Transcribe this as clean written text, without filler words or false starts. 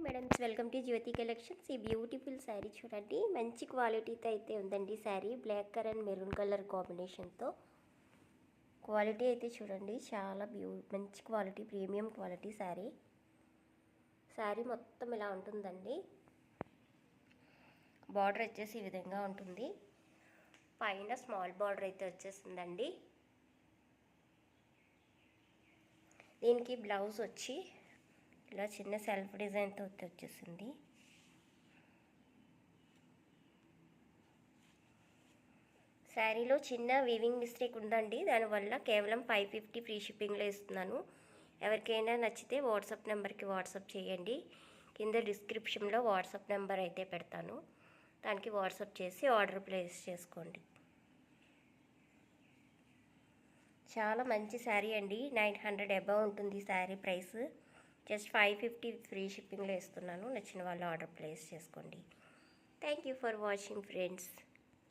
Madams, welcome to Jyothi collections. ఈ beautiful sari చూడండి, మంచి క్వాలిటీతో అయితే ఉందండి. Sari black colour and maroon colour కాంబినేషన్తో క్వాలిటీ అయితే చూడండి, చాలా మంచి quality, premium quality sari. Sari మొత్తం ఇలా ఉంటుందండి. బార్డర్ వచ్చేసి ఈ విధంగా ఉంటుంది. పైన స్మాల్ బార్డర్ అయితే వచ్చేసిందండి. దీనికి బ్లౌజ్ వచ్చి ఇలా చిన్న సెల్ఫ్ డిజైన్తో వచ్చేసింది. శారీలో చిన్న వీవింగ్ మిస్టేక్ ఉందండి, దానివల్ల కేవలం 550 ఫ్రీ షిప్పింగ్లో ఇస్తున్నాను. ఎవరికైనా నచ్చితే వాట్సాప్ నెంబర్కి వాట్సాప్ చేయండి. కింద డిస్క్రిప్షన్లో వాట్సాప్ నెంబర్ అయితే పెడతాను, దానికి వాట్సాప్ చేసి ఆర్డర్ ప్లేస్ చేసుకోండి. చాలా మంచి శారీ అండి. 900 అబౌవ్ ఉంటుంది శారీ ప్రైస్. జస్ట్ 550 ఫ్రీ షిప్పింగ్లో ఇస్తున్నాను. నచ్చిన వాళ్ళు ఆర్డర్ ప్లేస్ చేసుకోండి. Thank you for watching friends.